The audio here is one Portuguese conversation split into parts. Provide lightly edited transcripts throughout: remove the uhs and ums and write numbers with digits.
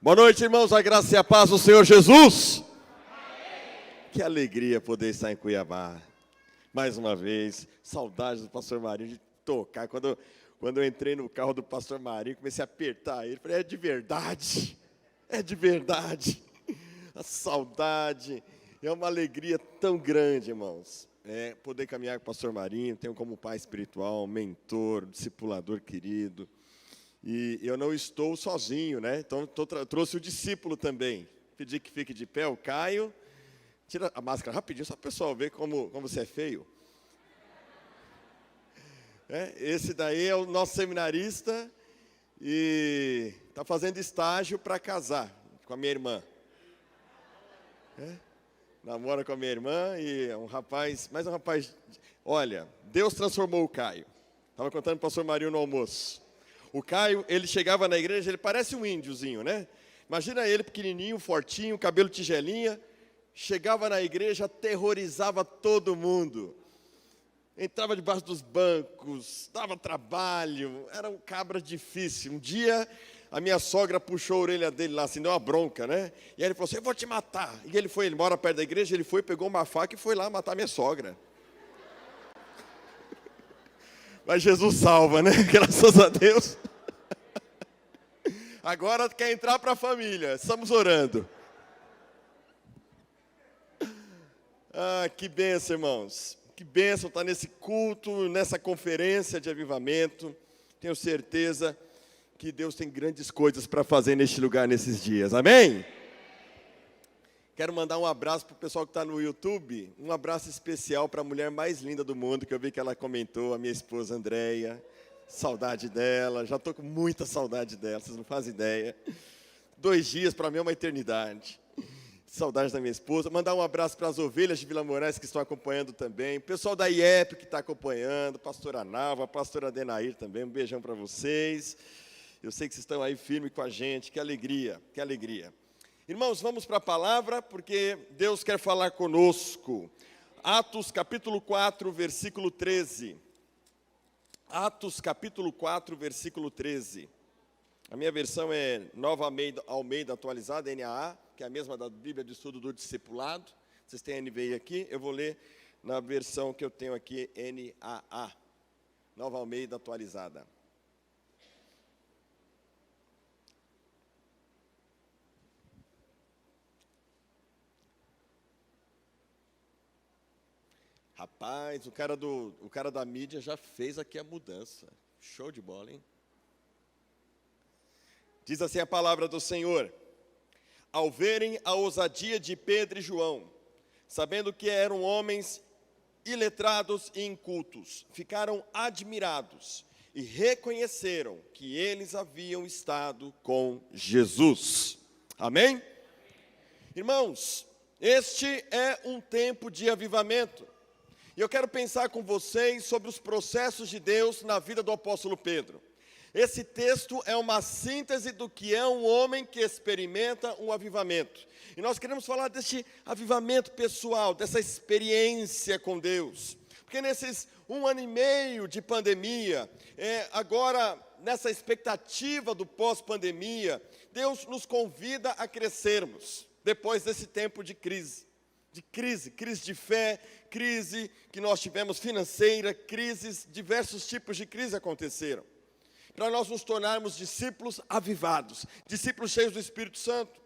Boa noite, irmãos, a graça e a paz do Senhor Jesus. Amém. Que alegria poder estar em Cuiabá. Mais uma vez, saudades do pastor Marinho de tocar. Quando eu entrei no carro do pastor Marinho, comecei a apertar ele. Falei, é de verdade. A saudade é uma alegria tão grande, irmãos. Poder caminhar com o pastor Marinho, tenho como pai espiritual, mentor, discipulador querido. E eu não estou sozinho, né? Então, trouxe o discípulo também. Pedi que fique de pé, o Caio. Tira a máscara rapidinho, só para o pessoal ver como você é feio. Esse daí é o nosso seminarista e está fazendo estágio para casar com a minha irmã. Namora com a minha irmã e é um rapaz, olha, Deus transformou o Caio. Estava contando para o pastor Marinho no almoço. O Caio, ele chegava na igreja, ele parece um índiozinho, né? Imagina ele pequenininho, fortinho, cabelo tigelinha. Chegava na igreja, aterrorizava todo mundo. Entrava debaixo dos bancos, dava trabalho, era um cabra difícil. Um dia, a minha sogra puxou a orelha dele lá, assim, deu uma bronca, né? E aí ele falou assim, eu vou te matar. E ele mora perto da igreja, ele foi, pegou uma faca e foi lá matar minha sogra. Mas Jesus salva, né? Graças a Deus. Agora quer entrar para a família. Estamos orando. Que bênção, irmãos. Que bênção estar nesse culto, nessa conferência de avivamento. Tenho certeza que Deus tem grandes coisas para fazer neste lugar, nesses dias. Amém? Quero mandar um abraço para o pessoal que está no YouTube, um abraço especial para a mulher mais linda do mundo, que eu vi que ela comentou, a minha esposa Andréia. Saudade dela, já estou com muita saudade dela, vocês não fazem ideia. 2 dias para mim é uma eternidade. Saudade da minha esposa. Mandar um abraço para as ovelhas de Vila Moraes que estão acompanhando também. Pessoal da IEP que está acompanhando, pastora Nalva, pastora Adenair também, um beijão para vocês. Eu sei que vocês estão aí firme com a gente, que alegria, que alegria. Irmãos, vamos para a palavra, porque Deus quer falar conosco. Atos capítulo 4, versículo 13. Atos capítulo 4, versículo 13. A minha versão é Nova Almeida atualizada, NAA, que é a mesma da Bíblia de Estudo do Discipulado. Vocês têm a NVI aqui, eu vou ler na versão que eu tenho aqui, NAA. Nova Almeida atualizada. Rapaz, o cara da mídia já fez aqui a mudança. Show de bola, hein? Diz assim a palavra do Senhor. Ao verem a ousadia de Pedro e João, sabendo que eram homens iletrados e incultos, ficaram admirados e reconheceram que eles haviam estado com Jesus. Amém? Irmãos, este é um tempo de avivamento. E eu quero pensar com vocês sobre os processos de Deus na vida do apóstolo Pedro. Esse texto é uma síntese do que é um homem que experimenta um avivamento. E nós queremos falar deste avivamento pessoal, dessa experiência com Deus. Porque nesses 1 ano e meio de pandemia, agora nessa expectativa do pós-pandemia, Deus nos convida a crescermos depois desse tempo de crise. Crise de fé, crise que nós tivemos financeira, diversos tipos de crise aconteceram. Para nós nos tornarmos discípulos avivados, discípulos cheios do Espírito Santo.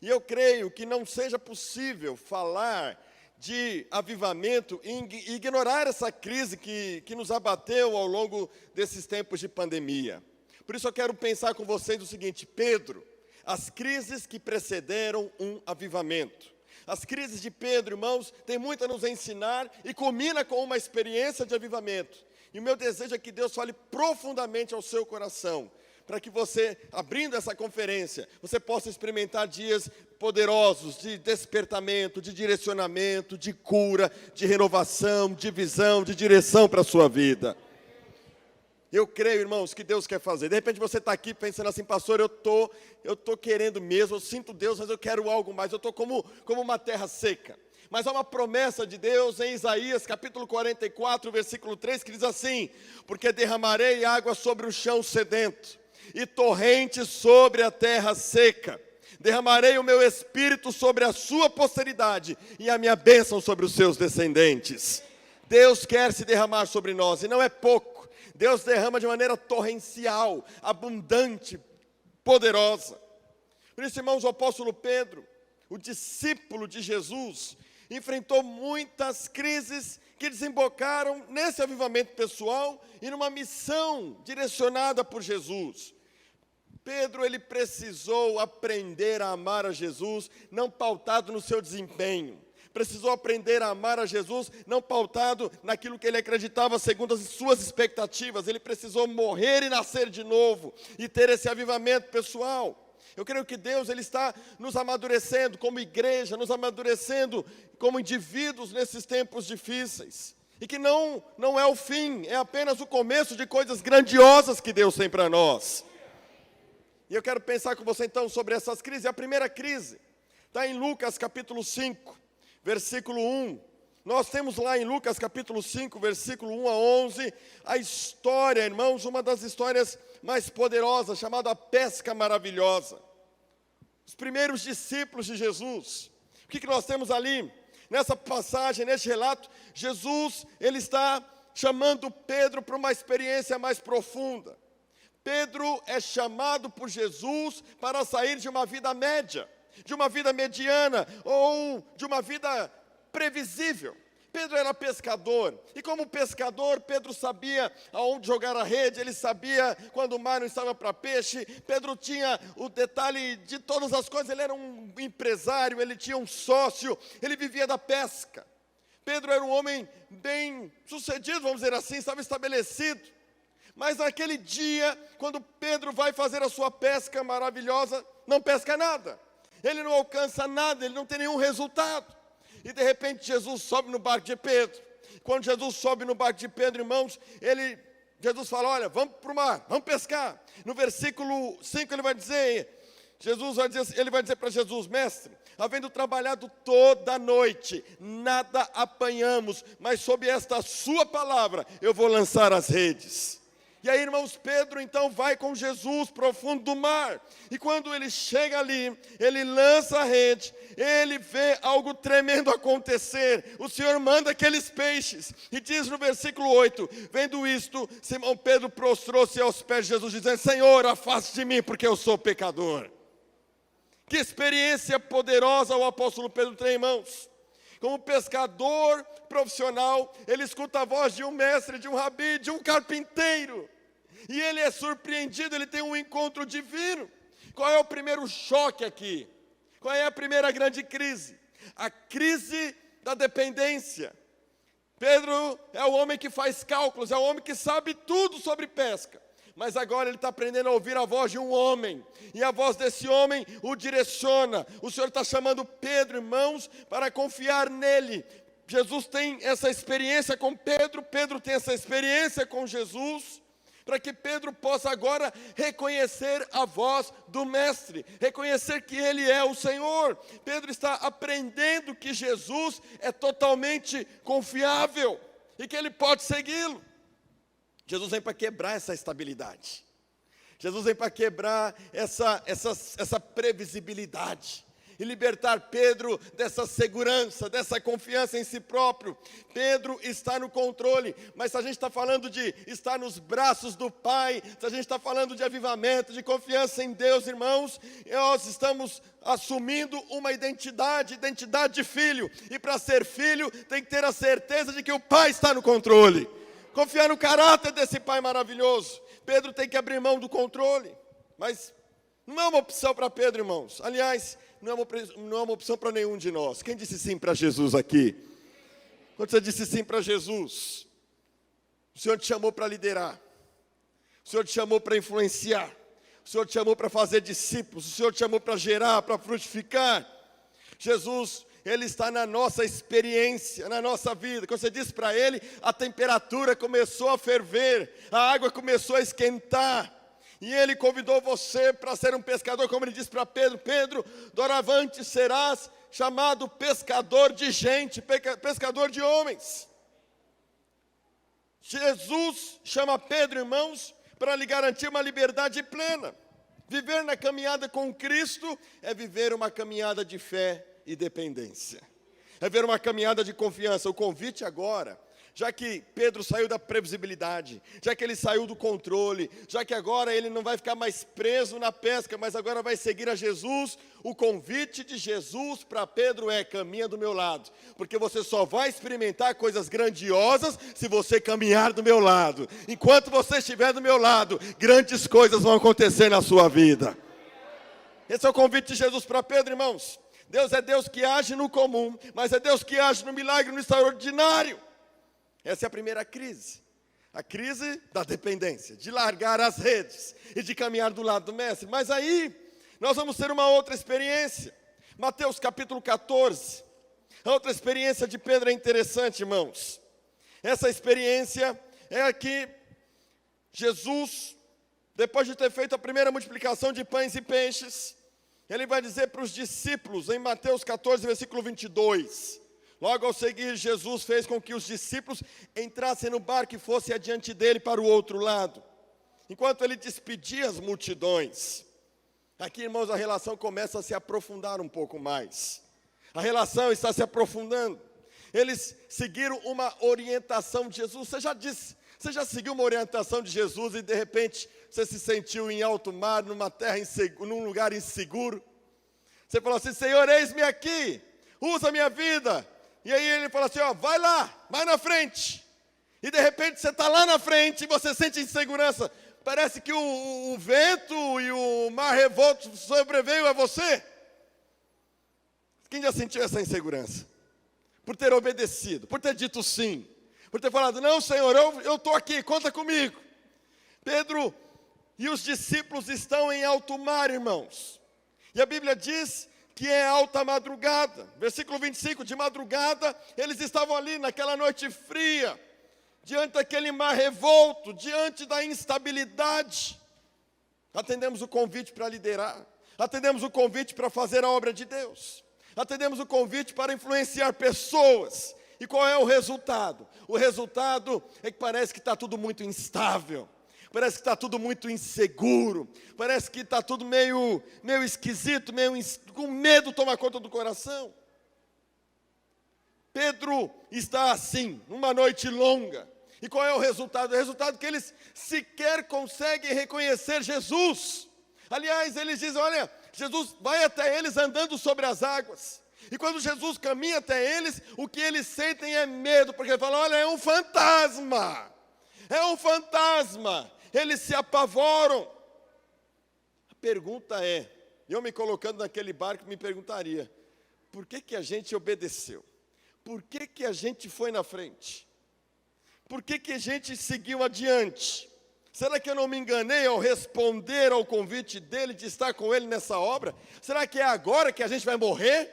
E eu creio que não seja possível falar de avivamento e ignorar essa crise que nos abateu ao longo desses tempos de pandemia. Por isso eu quero pensar com vocês o seguinte, Pedro, as crises que precederam um avivamento. As crises de Pedro, irmãos, têm muito a nos ensinar e culmina com uma experiência de avivamento. E o meu desejo é que Deus fale profundamente ao seu coração, para que você, abrindo essa conferência, você possa experimentar dias poderosos de despertamento, de direcionamento, de cura, de renovação, de visão, de direção para a sua vida. Eu creio, irmãos, que Deus quer fazer. De repente você está aqui pensando assim, pastor, eu tô querendo mesmo, eu sinto Deus, mas eu quero algo mais. Eu estou como uma terra seca. Mas há uma promessa de Deus em Isaías, capítulo 44, versículo 3, que diz assim, porque derramarei água sobre o chão sedento, e torrentes sobre a terra seca. derramarei o meu espírito sobre a sua posteridade e a minha bênção sobre os seus descendentes. Deus quer se derramar sobre nós, e não é pouco. Deus derrama de maneira torrencial, abundante, poderosa. Por isso, irmãos, o apóstolo Pedro, o discípulo de Jesus, enfrentou muitas crises que desembocaram nesse avivamento pessoal e numa missão direcionada por Jesus. Pedro, ele precisou aprender a amar a Jesus, não pautado no seu desempenho. Precisou aprender a amar a Jesus, não pautado naquilo que ele acreditava segundo as suas expectativas. Ele precisou morrer e nascer de novo e ter esse avivamento pessoal. Eu creio que Deus, ele está nos amadurecendo como igreja, nos amadurecendo como indivíduos nesses tempos difíceis. E que não é o fim, é apenas o começo de coisas grandiosas que Deus tem para nós. E eu quero pensar com você então sobre essas crises. A primeira crise está em Lucas capítulo 5, versículo 1. Nós temos lá em Lucas capítulo 5, versículo 1 a 11, a história, irmãos, uma das histórias mais poderosas, chamada pesca maravilhosa. Os primeiros discípulos de Jesus. O que nós temos ali? Nessa passagem, neste relato, Jesus, ele está chamando Pedro para uma experiência mais profunda. Pedro é chamado por Jesus para sair de uma vida média, de uma vida mediana ou de uma vida previsível. Pedro era pescador, e como pescador, Pedro sabia aonde jogar a rede, ele sabia quando o mar não estava para peixe. Pedro tinha o detalhe de todas as coisas, ele era um empresário, ele tinha um sócio, ele vivia da pesca. Pedro era um homem bem sucedido, vamos dizer assim, estava estabelecido. Mas naquele dia, quando Pedro vai fazer a sua pesca maravilhosa, não pesca nada. Ele não alcança nada, ele não tem nenhum resultado. E de repente Jesus sobe no barco de Pedro. Quando Jesus sobe no barco de Pedro, irmãos, Jesus fala, olha, vamos para o mar, vamos pescar. No versículo 5 ele vai dizer para Jesus, mestre, havendo trabalhado toda a noite, nada apanhamos, mas sob esta sua palavra eu vou lançar as redes. E aí, irmãos, Pedro então vai com Jesus para o fundo do mar. E quando ele chega ali, ele lança a rede, ele vê algo tremendo acontecer. O Senhor manda aqueles peixes. E diz no versículo 8, vendo isto, Simão Pedro prostrou-se aos pés de Jesus, dizendo, Senhor, afaste de mim, porque eu sou pecador. Que experiência poderosa o apóstolo Pedro tem, irmãos. Como pescador profissional, ele escuta a voz de um mestre, de um rabi, de um carpinteiro. E ele é surpreendido, ele tem um encontro divino. Qual é o primeiro choque aqui? Qual é a primeira grande crise? A crise da dependência. Pedro é o homem que faz cálculos, é o homem que sabe tudo sobre pesca. Mas agora ele está aprendendo a ouvir a voz de um homem. E a voz desse homem o direciona. O Senhor está chamando Pedro, irmãos, para confiar nele. Jesus tem essa experiência com Pedro. Pedro tem essa experiência com Jesus. Para que Pedro possa agora reconhecer a voz do Mestre. Reconhecer que Ele é o Senhor. Pedro está aprendendo que Jesus é totalmente confiável. E que ele pode segui-lo. Jesus vem para quebrar essa estabilidade. Jesus vem para quebrar essa previsibilidade. E libertar Pedro dessa segurança, dessa confiança em si próprio. Pedro está no controle. Mas se a gente está falando de estar nos braços do Pai, se a gente está falando de avivamento, de confiança em Deus, irmãos, nós estamos assumindo uma identidade de filho. E para ser filho, tem que ter a certeza de que o Pai está no controle. Confiar no caráter desse Pai maravilhoso. Pedro tem que abrir mão do controle. Mas não é uma opção para Pedro, irmãos. Aliás, não é uma opção para nenhum de nós. Quem disse sim para Jesus aqui? Quando você disse sim para Jesus, o Senhor te chamou para liderar. O Senhor te chamou para influenciar. O Senhor te chamou para fazer discípulos. O Senhor te chamou para gerar, para frutificar. Jesus, Ele está na nossa experiência, na nossa vida. Quando você diz para Ele, a temperatura começou a ferver, a água começou a esquentar. E Ele convidou você para ser um pescador, como Ele disse para Pedro, Pedro, doravante serás chamado pescador de gente, pescador de homens. Jesus chama Pedro, irmãos, para lhe garantir uma liberdade plena. Viver na caminhada com Cristo é viver uma caminhada de fé e dependência. É viver uma caminhada de confiança. O convite agora, já que Pedro saiu da previsibilidade, já que ele saiu do controle, já que agora ele não vai ficar mais preso na pesca, mas agora vai seguir a Jesus, o convite de Jesus para Pedro é: caminha do meu lado, porque você só vai experimentar coisas grandiosas se você caminhar do meu lado. Enquanto você estiver do meu lado, grandes coisas vão acontecer na sua vida. Esse é o convite de Jesus para Pedro, irmãos. Deus é Deus que age no comum, mas é Deus que age no milagre, no extraordinário. Essa é a primeira crise, a crise da dependência, de largar as redes e de caminhar do lado do mestre. Mas aí, nós vamos ter uma outra experiência. Mateus capítulo 14, a outra experiência de Pedro é interessante, irmãos. Essa experiência é a que Jesus, depois de ter feito a primeira multiplicação de pães e peixes, ele vai dizer para os discípulos, em Mateus 14, versículo 22... Logo ao seguir, Jesus fez com que os discípulos entrassem no barco e fossem adiante dele para o outro lado, enquanto ele despedia as multidões. Aqui, irmãos, a relação começa a se aprofundar um pouco mais. A relação está se aprofundando. Eles seguiram uma orientação de Jesus. Você já seguiu uma orientação de Jesus e de repente você se sentiu em alto mar, numa terra insegura, num lugar inseguro? Você falou assim: Senhor, eis-me aqui, usa a minha vida. E aí ele fala assim: ó, vai lá, vai na frente. E de repente você está lá na frente e você sente insegurança. Parece que o vento e o mar revolto sobreveio a você. Quem já sentiu essa insegurança? Por ter obedecido, por ter dito sim, por ter falado: não, Senhor, eu estou aqui, conta comigo. Pedro e os discípulos estão em alto mar, irmãos. E a Bíblia diz que é alta madrugada. Versículo 25, de madrugada, eles estavam ali naquela noite fria, diante daquele mar revolto, diante da instabilidade. Atendemos o convite para liderar, atendemos o convite para fazer a obra de Deus, atendemos o convite para influenciar pessoas. E qual é o resultado? O resultado é que parece que está tudo muito instável. Parece que está tudo muito inseguro. Parece que está tudo meio esquisito, com medo tomar conta do coração. Pedro está assim, numa noite longa. E qual é o resultado? O resultado é que eles sequer conseguem reconhecer Jesus. Aliás, eles dizem: olha, Jesus vai até eles andando sobre as águas. E quando Jesus caminha até eles, o que eles sentem é medo, porque falam: olha, é um fantasma. É um fantasma. Eles se apavoram. A pergunta é, eu me colocando naquele barco me perguntaria: por que a gente obedeceu? Por que a gente foi na frente? Por que a gente seguiu adiante? Será que eu não me enganei ao responder ao convite dele de estar com ele nessa obra? Será que é agora que a gente vai morrer?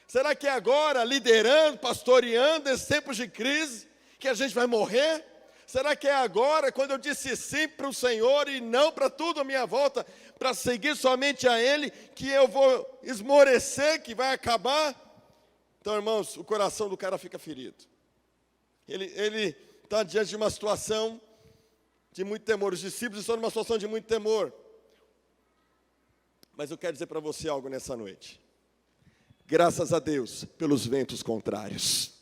Será que é agora, liderando, pastoreando nesses tempos de crise, que a gente vai morrer? Será que é agora, quando eu disse sim para o Senhor e não para tudo à minha volta, para seguir somente a Ele, que eu vou esmorecer, que vai acabar? Então, irmãos, o coração do cara fica ferido. Ele está diante de uma situação de muito temor. Os discípulos estão numa situação de muito temor. Mas eu quero dizer para você algo nessa noite. Graças a Deus pelos ventos contrários.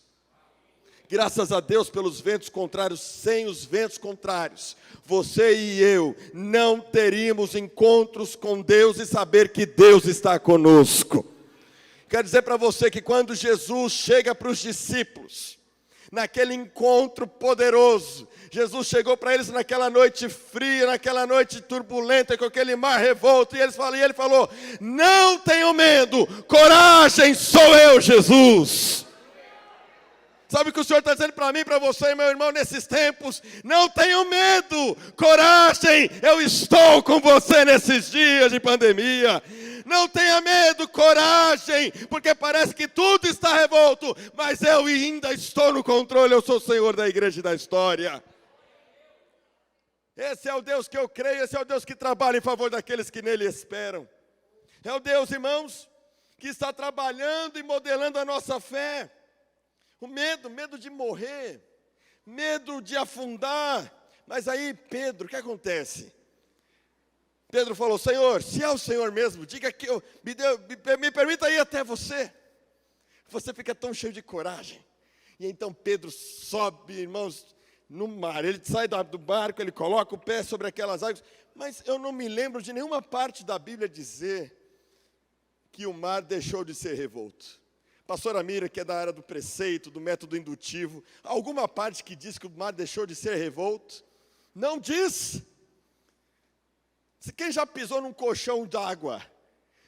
Graças a Deus pelos ventos contrários. Sem os ventos contrários, você e eu não teríamos encontros com Deus e saber que Deus está conosco. Quero dizer para você que quando Jesus chega para os discípulos, naquele encontro poderoso, Jesus chegou para eles naquela noite fria, naquela noite turbulenta, com aquele mar revolto, e ele falou: não tenham medo, coragem, sou eu, Jesus. Sabe o que o Senhor está dizendo para mim, para você, meu irmão, nesses tempos? Não tenham medo, coragem, eu estou com você nesses dias de pandemia. Não tenha medo, coragem, porque parece que tudo está revolto, mas eu ainda estou no controle, eu sou o Senhor da igreja e da história. Esse é o Deus que eu creio, esse é o Deus que trabalha em favor daqueles que nele esperam. É o Deus, irmãos, que está trabalhando e modelando a nossa fé. O medo de morrer, medo de afundar. Mas aí, Pedro, o que acontece? Pedro falou: Senhor, se é o Senhor mesmo, diga que me permita ir até você. Você fica tão cheio de coragem. E então Pedro sobe, irmãos, no mar. Ele sai do barco, ele coloca o pé sobre aquelas águas. Mas eu não me lembro de nenhuma parte da Bíblia dizer que o mar deixou de ser revolto. Pastora Mira, que é da área do preceito, do método indutivo, alguma parte que diz que o mar deixou de ser revolto? Não diz. Quem já pisou num colchão d'água?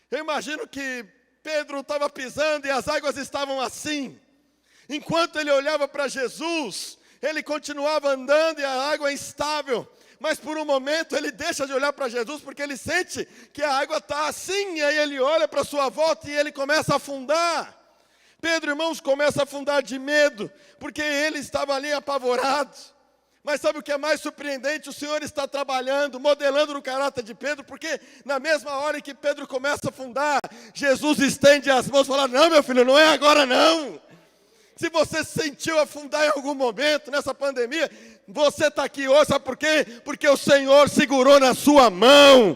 Eu imagino que Pedro estava pisando e as águas estavam assim. Enquanto ele olhava para Jesus, ele continuava andando e a água é instável. Mas por um momento ele deixa de olhar para Jesus porque ele sente que a água está assim. E aí ele olha para a sua volta e ele começa a afundar. Pedro, irmãos, começa a afundar de medo, porque ele estava ali apavorado. Mas sabe o que é mais surpreendente? O Senhor está trabalhando, modelando no caráter de Pedro, porque na mesma hora em que Pedro começa a afundar, Jesus estende as mãos e fala: não, meu filho, não é agora não. Se você se sentiu afundar em algum momento nessa pandemia, você está aqui hoje, sabe por quê? Porque o Senhor segurou na sua mão.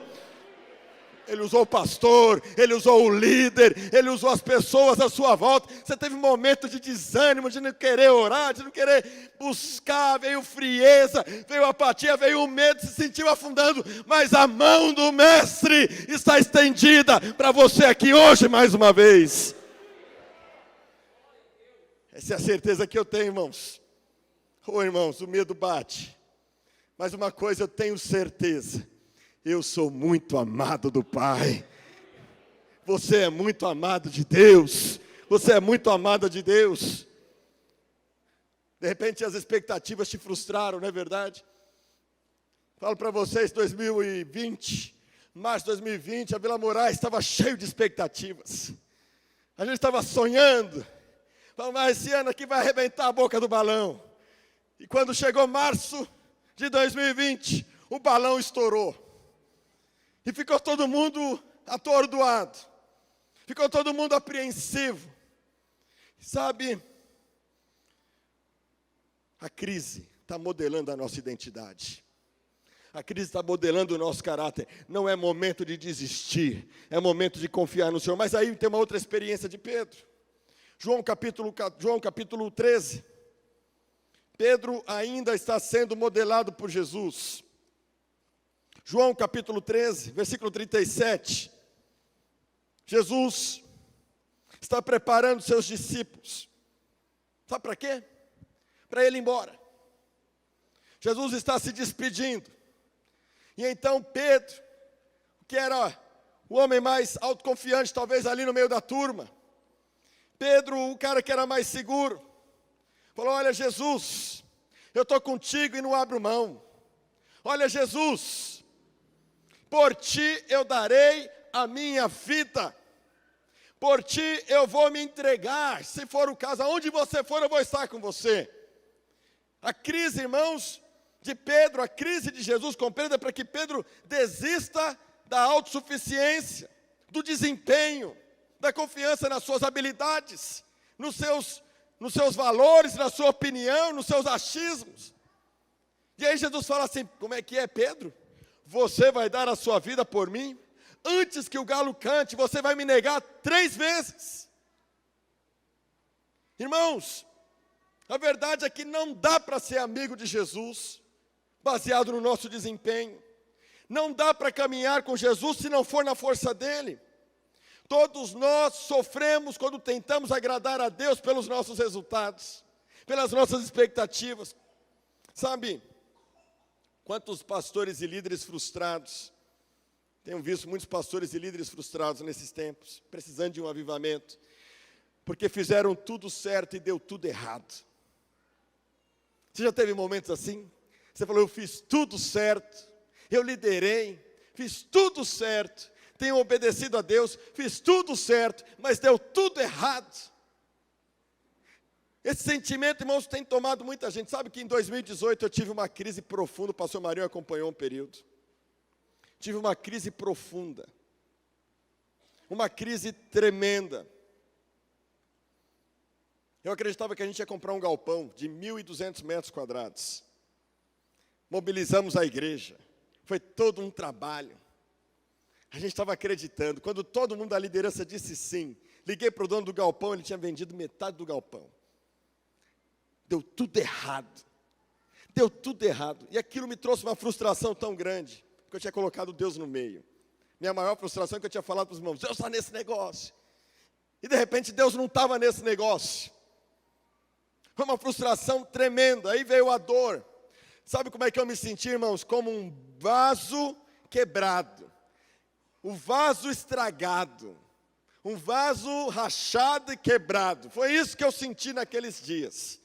Ele usou o pastor, ele usou o líder, ele usou as pessoas à sua volta. Você teve um momento de desânimo, de não querer orar, de não querer buscar, veio frieza, veio apatia, veio o medo, se sentiu afundando. Mas a mão do mestre está estendida para você aqui hoje mais uma vez. Essa é a certeza que eu tenho, irmãos. Irmãos, o medo bate. Mas uma coisa eu tenho certeza: eu sou muito amado do Pai. Você é muito amado de Deus. Você é muito amada de Deus. De repente as expectativas te frustraram, não é verdade? Falo para vocês, 2020, março de 2020, a Vila Moraes estava cheio de expectativas. A gente estava sonhando. Falando: mas esse ano aqui vai arrebentar a boca do balão. E quando chegou março de 2020, o balão estourou. E ficou todo mundo atordoado. Ficou todo mundo apreensivo. Sabe, a crise está modelando a nossa identidade. A crise está modelando o nosso caráter. Não é momento de desistir, é momento de confiar no Senhor. Mas aí tem uma outra experiência de Pedro. João capítulo 13. Pedro ainda está sendo modelado por Jesus. João capítulo 13, versículo 37. Jesus está preparando seus discípulos. Sabe para quê? Para ele ir embora. Jesus está se despedindo. E então Pedro, que era o homem mais autoconfiante, talvez ali no meio da turma, Pedro, o cara que era mais seguro, falou: olha, Jesus, eu estou contigo e não abro mão. Olha, Jesus, por ti eu darei a minha vida. Por ti eu vou me entregar. Se for o caso, aonde você for, eu vou estar com você. A crise, irmãos, de Pedro, a crise de Jesus com Pedro é para que Pedro desista da autossuficiência, do desempenho, da confiança nas suas habilidades, nos seus valores, na sua opinião, nos seus achismos. E aí Jesus fala assim: como é que é, Pedro? Você vai dar a sua vida por mim? Antes que o galo cante, você vai me negar 3 vezes. Irmãos, a verdade é que não dá para ser amigo de Jesus baseado no nosso desempenho. Não dá para caminhar com Jesus se não for na força dele. Todos nós sofremos quando tentamos agradar a Deus pelos nossos resultados, pelas nossas expectativas. Sabe, quantos pastores e líderes frustrados, tenho visto muitos pastores e líderes frustrados nesses tempos, precisando de um avivamento, porque fizeram tudo certo e deu tudo errado. Você já teve momentos assim? Você falou: eu fiz tudo certo, eu liderei, fiz tudo certo, tenho obedecido a Deus, fiz tudo certo, mas deu tudo errado. Esse sentimento, irmãos, tem tomado muita gente. Sabe que em 2018 eu tive uma crise profunda, o pastor Marinho acompanhou um período. Tive uma crise profunda, uma crise tremenda. Eu acreditava que a gente ia comprar um galpão de 1.200 metros quadrados. Mobilizamos a igreja, foi todo um trabalho. A gente estava acreditando. Quando todo mundo da liderança disse sim, liguei para o dono do galpão, ele tinha vendido metade do galpão. Deu tudo errado. Deu tudo errado. E aquilo me trouxe uma frustração tão grande, porque eu tinha colocado Deus no meio. Minha maior frustração é que eu tinha falado para os irmãos, Deus está nesse negócio. E de repente Deus não estava nesse negócio. Foi uma frustração tremenda. Aí veio a dor. Sabe como é que eu me senti, irmãos? Como um vaso quebrado. Um vaso estragado. Um vaso rachado e quebrado. Foi isso que eu senti naqueles dias.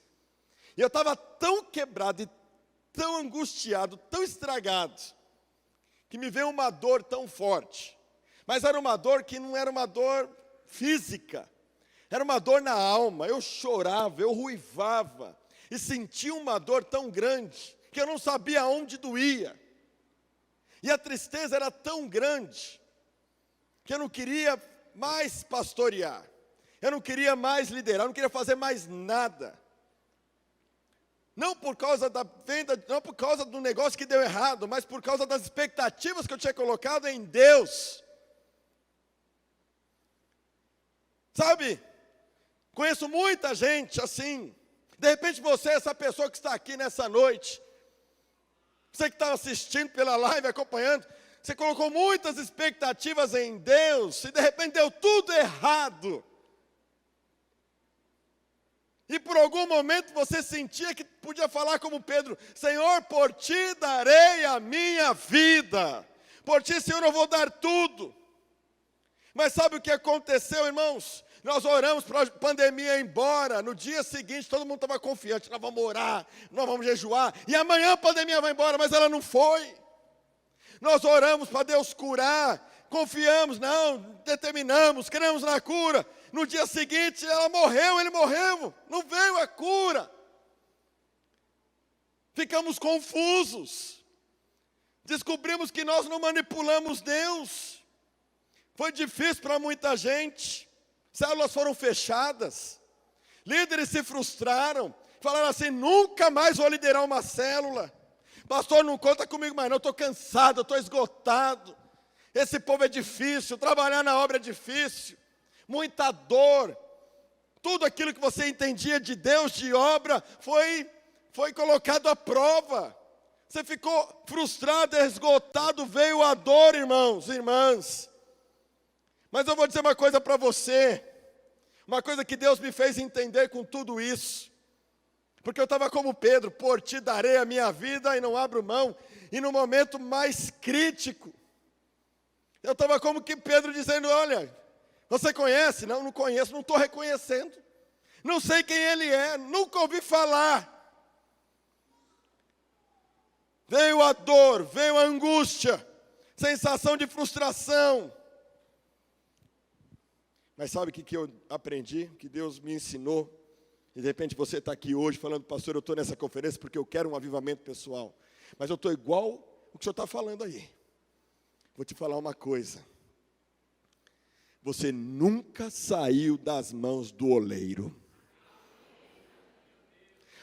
E eu estava tão quebrado e tão angustiado, tão estragado, que me veio uma dor tão forte. Mas era uma dor que não era uma dor física. Era uma dor na alma. Eu chorava, eu ruivava. E sentia uma dor tão grande, que eu não sabia onde doía. E a tristeza era tão grande, que eu não queria mais pastorear. Eu não queria mais liderar, eu não queria fazer mais nada. Não por causa da venda, não por causa do negócio que deu errado, mas por causa das expectativas que eu tinha colocado em Deus. Sabe, conheço muita gente assim. De repente você é essa pessoa que está aqui nessa noite. Você que está assistindo pela live, acompanhando. Você colocou muitas expectativas em Deus e de repente deu tudo errado. E por algum momento você sentia que podia falar como Pedro, Senhor, por ti darei a minha vida. Por ti, Senhor, eu vou dar tudo. Mas sabe o que aconteceu, irmãos? Nós oramos para a pandemia ir embora. No dia seguinte, todo mundo estava confiante. Nós vamos orar, nós vamos jejuar. E amanhã a pandemia vai embora, mas ela não foi. Nós oramos para Deus curar. Confiamos, não, determinamos, cremos na cura. No dia seguinte, ela morreu, ele morreu. Não veio a cura. Ficamos confusos. Descobrimos que nós não manipulamos Deus. Foi difícil para muita gente. Células foram fechadas. Líderes se frustraram. Falaram assim, nunca mais vou liderar uma célula. Pastor, não conta comigo mais não, eu estou cansado, eu estou esgotado. Esse povo é difícil, trabalhar na obra é difícil. Muita dor. Tudo aquilo que você entendia de Deus, de obra, foi colocado à prova. Você ficou frustrado, esgotado, veio a dor, irmãos e irmãs. Mas eu vou dizer uma coisa para você, uma coisa que Deus me fez entender com tudo isso, porque eu estava como Pedro, por ti darei a minha vida e não abro mão, e no momento mais crítico, eu estava como que Pedro dizendo, olha, você conhece? Não, não conheço, não estou reconhecendo, não sei quem ele é, nunca ouvi falar. Veio a dor, veio a angústia, sensação de frustração. Mas sabe o que eu aprendi? Que Deus me ensinou. E de repente você está aqui hoje falando, pastor, eu estou nessa conferência porque eu quero um avivamento pessoal. Mas eu estou igual o que o senhor está falando aí. Vou te falar uma coisa. Você nunca saiu das mãos do oleiro.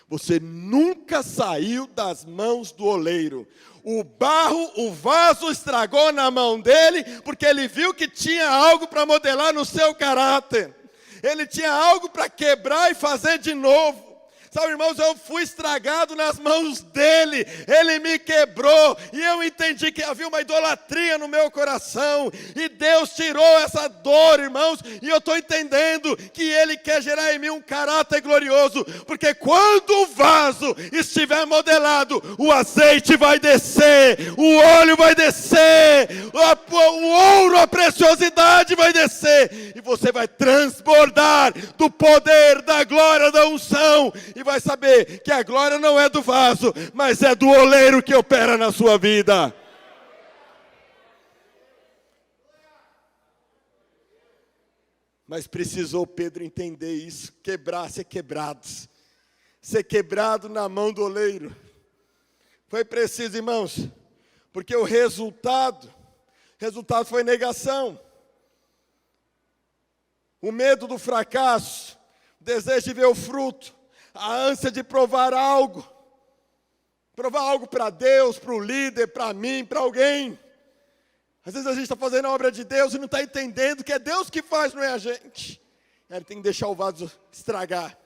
Você nunca saiu das mãos do oleiro. O vaso estragou na mão dele, porque ele viu que tinha algo para modelar no seu caráter. Ele tinha algo para quebrar e fazer de novo. Sabe, irmãos, eu fui estragado nas mãos dele, ele me quebrou, e eu entendi que havia uma idolatria no meu coração, e Deus tirou essa dor, irmãos, e eu estou entendendo que ele quer gerar em mim um caráter glorioso, porque quando o vaso estiver modelado, o azeite vai descer, o óleo vai descer, o ouro, a preciosidade vai descer, e você vai transbordar do poder, da glória, da unção, e vai saber que a glória não é do vaso, mas é do oleiro que opera na sua vida. Mas precisou Pedro entender isso, ser quebrado na mão do oleiro. Foi preciso, irmãos, porque o resultado foi negação. O medo do fracasso, o desejo de ver o fruto, a ânsia de provar algo para Deus, para o líder, para mim, para alguém. Às vezes a gente está fazendo a obra de Deus e não está entendendo que é Deus que faz, não é a gente. Ele tem que deixar o vaso estragar.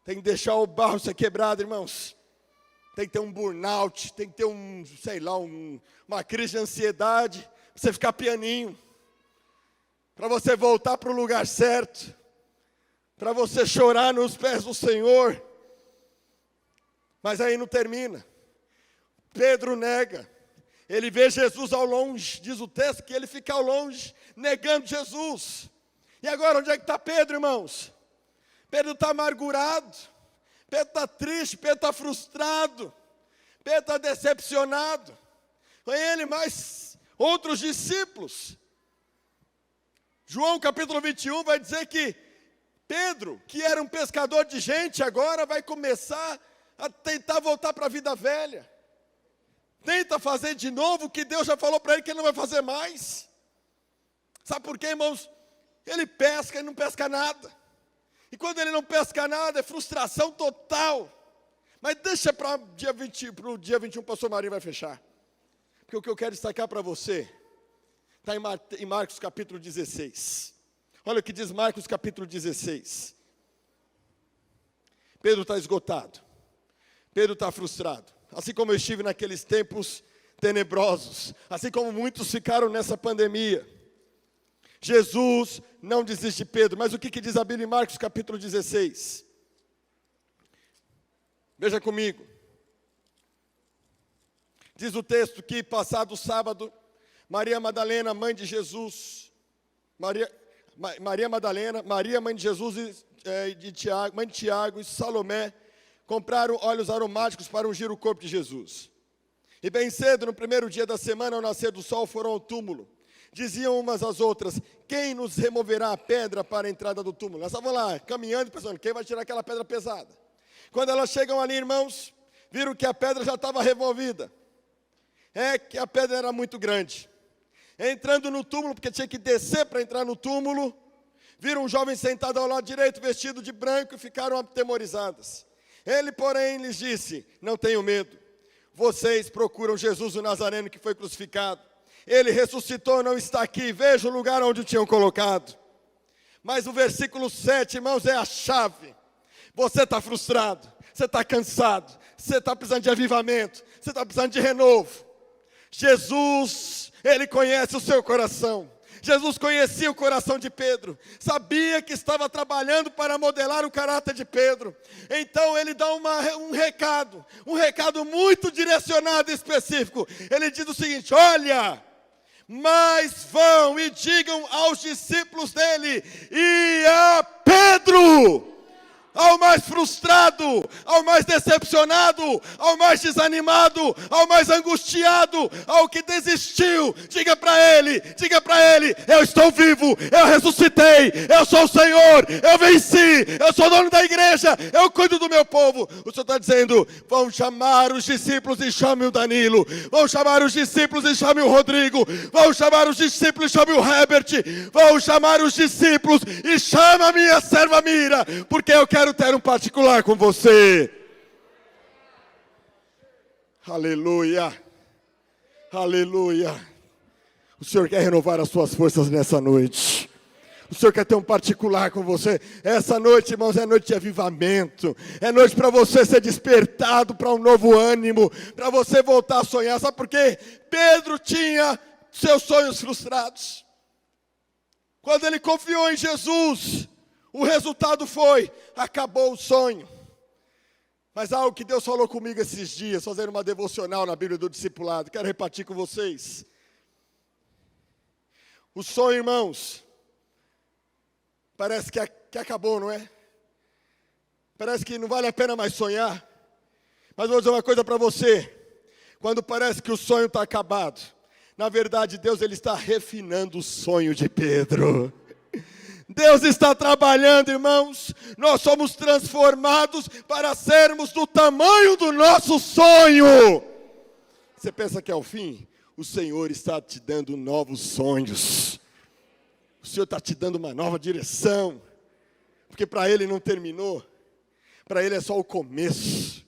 Tem que deixar o barro ser quebrado, irmãos. Tem que ter um burnout, tem que ter uma crise de ansiedade, para você ficar pianinho. Para você voltar para o lugar certo. Para você chorar nos pés do Senhor. Mas aí não termina. Pedro nega. Ele vê Jesus ao longe, diz o texto que ele fica ao longe, negando Jesus. E agora onde é que está Pedro, irmãos? Pedro está amargurado, Pedro está triste, Pedro está frustrado, Pedro está decepcionado. Com ele mais outros discípulos. João capítulo 21 vai dizer que Pedro, que era um pescador de gente, agora vai começar a tentar voltar para a vida velha. Tenta fazer de novo o que Deus já falou para ele que ele não vai fazer mais. Sabe por quê, irmãos? Ele pesca e não pesca nada. E quando ele não pesca nada, é frustração total. Mas deixa para o dia 21, o pastor Marinho vai fechar. Porque o que eu quero destacar para você, está em Marcos capítulo 16. Olha o que diz Marcos capítulo 16. Pedro está esgotado. Pedro está frustrado. Assim como eu estive naqueles tempos tenebrosos. Assim como muitos ficaram nessa pandemia. Jesus não desiste de Pedro. Mas o que diz a Bíblia em Marcos capítulo 16? Veja comigo. Diz o texto que passado o sábado, Maria Madalena, mãe de Jesus, Maria Madalena, Maria, mãe de Jesus e Tiago, mãe de Tiago e Salomé, compraram óleos aromáticos para ungir o corpo de Jesus. E bem cedo, no primeiro dia da semana, ao nascer do sol, foram ao túmulo. Diziam umas às outras: quem nos removerá a pedra para a entrada do túmulo? Elas estavam lá, caminhando, pensando, quem vai tirar aquela pedra pesada? Quando elas chegam ali, irmãos, viram que a pedra já estava removida. É que a pedra era muito grande. Entrando no túmulo, porque tinha que descer para entrar no túmulo, viram um jovem sentado ao lado direito, vestido de branco, e ficaram atemorizadas. Ele, porém, lhes disse: não tenham medo. Vocês procuram Jesus o Nazareno que foi crucificado. Ele ressuscitou, não está aqui. Veja o lugar onde o tinham colocado. Mas o versículo 7, irmãos, é a chave. Você está frustrado, você está cansado, você está precisando de avivamento, você está precisando de renovo. Jesus, Ele conhece o seu coração. Jesus conhecia o coração de Pedro, sabia que estava trabalhando para modelar o caráter de Pedro. Então ele dá um recado muito direcionado e específico. Ele diz o seguinte: olha, mas vão e digam aos discípulos dele e a Pedro, ao mais frustrado, ao mais decepcionado, ao mais desanimado, ao mais angustiado, ao que desistiu, diga para ele, eu estou vivo, eu ressuscitei, eu sou o Senhor, eu venci, eu sou dono da igreja, eu cuido do meu povo. O Senhor está dizendo: vão chamar os discípulos e chame o Danilo, vão chamar os discípulos e chame o Rodrigo, vão chamar os discípulos e chame o Herbert, vão chamar os discípulos e chama a minha serva Mira, porque eu quero ter um particular com você. Aleluia, aleluia. O Senhor quer renovar as suas forças nessa noite. O Senhor quer ter um particular com você. Essa noite, irmãos, é noite de avivamento. É noite para você ser despertado para um novo ânimo, para você voltar a sonhar. Sabe por quê? Pedro tinha seus sonhos frustrados. Quando ele confiou em Jesus, o resultado foi: acabou o sonho. Mas algo que Deus falou comigo esses dias, fazendo uma devocional na Bíblia do Discipulado, quero repartir com vocês. O sonho, irmãos, parece que acabou, não é? Parece que não vale a pena mais sonhar. Mas vou dizer uma coisa para você: quando parece que o sonho está acabado, na verdade Deus ele está refinando o sonho de Pedro. Deus está trabalhando, irmãos. Nós somos transformados para sermos do tamanho do nosso sonho. Você pensa que é o fim? O Senhor está te dando novos sonhos. O Senhor está te dando uma nova direção. Porque para Ele não terminou. Para Ele é só o começo.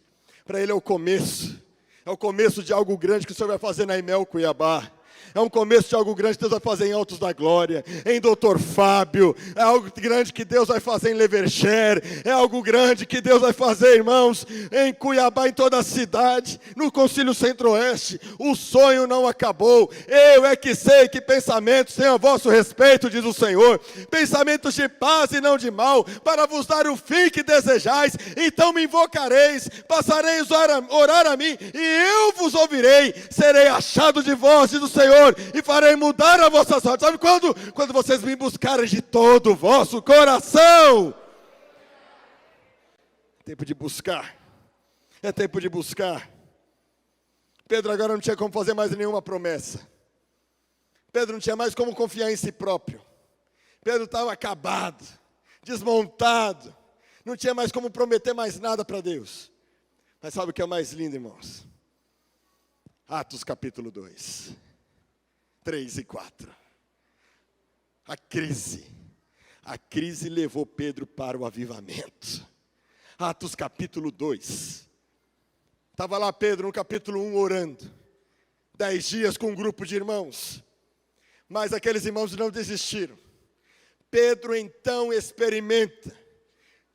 Para Ele é o começo. É o começo de algo grande que o Senhor vai fazer na Imel Cuiabá. É um começo de algo grande que Deus vai fazer em Altos da Glória, em Doutor Fábio. É algo grande que Deus vai fazer em Levercher. É algo grande que Deus vai fazer, irmãos, em Cuiabá, em toda a cidade, no Concílio Centro-Oeste. O sonho não acabou. Eu é que sei que pensamentos têm a vosso respeito, diz o Senhor. Pensamentos de paz e não de mal, para vos dar o fim que desejais. Então me invocareis, passareis a orar a mim, e eu vos ouvirei. Serei achado de vós, diz o Senhor, e farei mudar a vossa sorte. Sabe quando? Quando vocês me buscarem de todo o vosso coração. Tempo de buscar. É tempo de buscar. Pedro agora não tinha como fazer mais nenhuma promessa. Pedro não tinha mais como confiar em si próprio. Pedro estava acabado, desmontado. Não tinha mais como prometer mais nada para Deus. Mas sabe o que é o mais lindo, irmãos? Atos capítulo 2, 3 e 4. A crise levou Pedro para o avivamento. Atos capítulo 2. Estava lá Pedro no capítulo 1 orando. 10 dias com um grupo de irmãos. Mas aqueles irmãos não desistiram. Pedro então experimenta.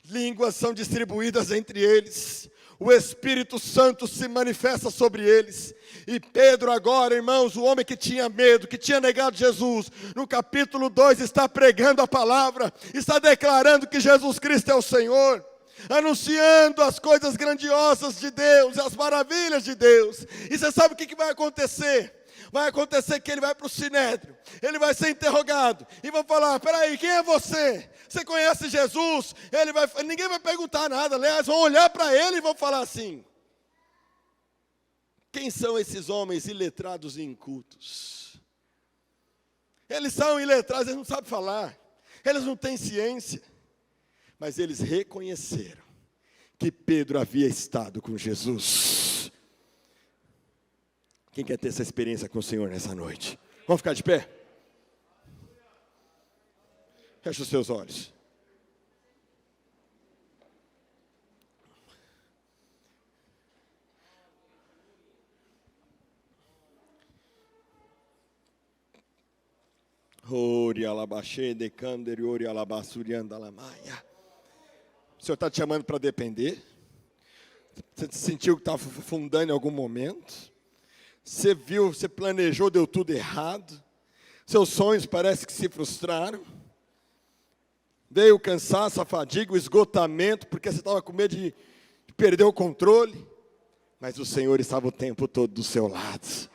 Línguas são distribuídas entre eles. O Espírito Santo se manifesta sobre eles. E Pedro agora, irmãos, o homem que tinha medo, que tinha negado Jesus, no capítulo 2 está pregando a palavra, está declarando que Jesus Cristo é o Senhor, anunciando as coisas grandiosas de Deus, as maravilhas de Deus. E você sabe o que vai acontecer? Vai acontecer que ele vai para o Sinédrio, ele vai ser interrogado, e vão falar, peraí, quem é você? Você conhece Jesus? Ninguém vai perguntar nada, aliás, vão olhar para ele e vão falar assim, quem são esses homens iletrados e incultos? Eles são iletrados, eles não sabem falar, eles não têm ciência, mas eles reconheceram que Pedro havia estado com Jesus. Quem quer ter essa experiência com o Senhor nessa noite? Vamos ficar de pé? Feche os seus olhos. Ori alabaxê de candere, ori alabassurianda lamaia. O Senhor está te chamando para depender? Você sentiu que estava afundando em algum momento? Você viu, você planejou, deu tudo errado. Seus sonhos parece que se frustraram. Veio o cansaço, a fadiga, o esgotamento, porque você estava com medo de perder o controle. Mas o Senhor estava o tempo todo do seu lado,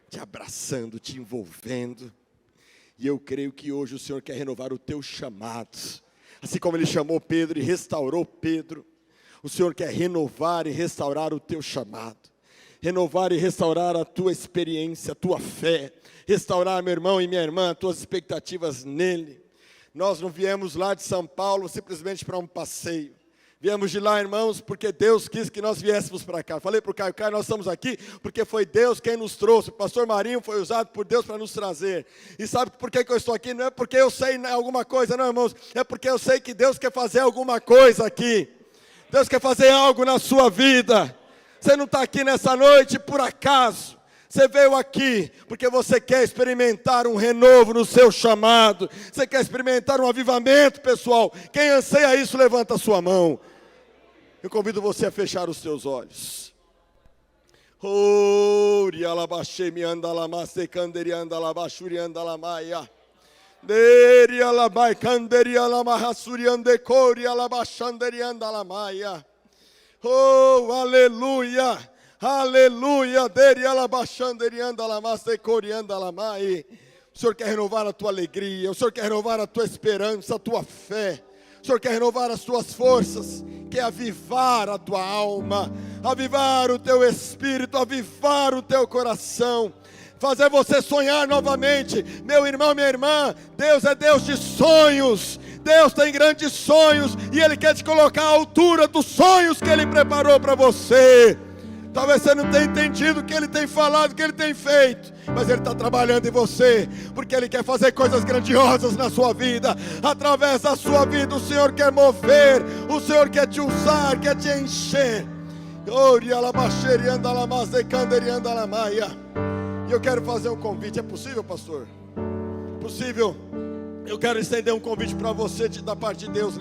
te abraçando, te envolvendo. E eu creio que hoje o Senhor quer renovar o teu chamado. Assim como Ele chamou Pedro e restaurou Pedro, o Senhor quer renovar e restaurar o teu chamado. Renovar e restaurar a tua experiência, a tua fé. Restaurar, meu irmão e minha irmã, as tuas expectativas nele. Nós não viemos lá de São Paulo simplesmente para um passeio. Viemos de lá, irmãos, porque Deus quis que nós viéssemos para cá. Falei para o Caio, nós estamos aqui porque foi Deus quem nos trouxe. O pastor Marinho foi usado por Deus para nos trazer. E sabe por que eu estou aqui? Não é porque eu sei alguma coisa, não, irmãos. É porque eu sei que Deus quer fazer alguma coisa aqui. Deus quer fazer algo na sua vida. Você não está aqui nessa noite por acaso. Você veio aqui porque você quer experimentar um renovo no seu chamado. Você quer experimentar um avivamento, pessoal. Quem anseia isso, levanta a sua mão. Eu convido você a fechar os seus olhos. Ori alabaxê mi andalamaste canderi andalabachuri andalamaia. Deri alabai canderi alamahasuri andecori alabachanderi andalamaia. Oh, aleluia, aleluia, deri alabachanderi andalamaste cori andalamai. O Senhor quer renovar a tua alegria, o Senhor quer renovar a tua esperança, a tua fé. O Senhor quer renovar as tuas forças, quer avivar a tua alma, avivar o teu espírito, avivar o teu coração, fazer você sonhar novamente. Meu irmão, minha irmã, Deus é Deus de sonhos. Deus tem grandes sonhos e Ele quer te colocar à altura dos sonhos que Ele preparou para você. Talvez você não tenha entendido o que Ele tem falado, o que Ele tem feito, mas Ele está trabalhando em você, porque Ele quer fazer coisas grandiosas na sua vida. Através da sua vida o Senhor quer mover, o Senhor quer te usar, quer te encher. E eu quero fazer um convite. É possível, pastor? Possível. Eu quero estender um convite para você da parte de Deus, né?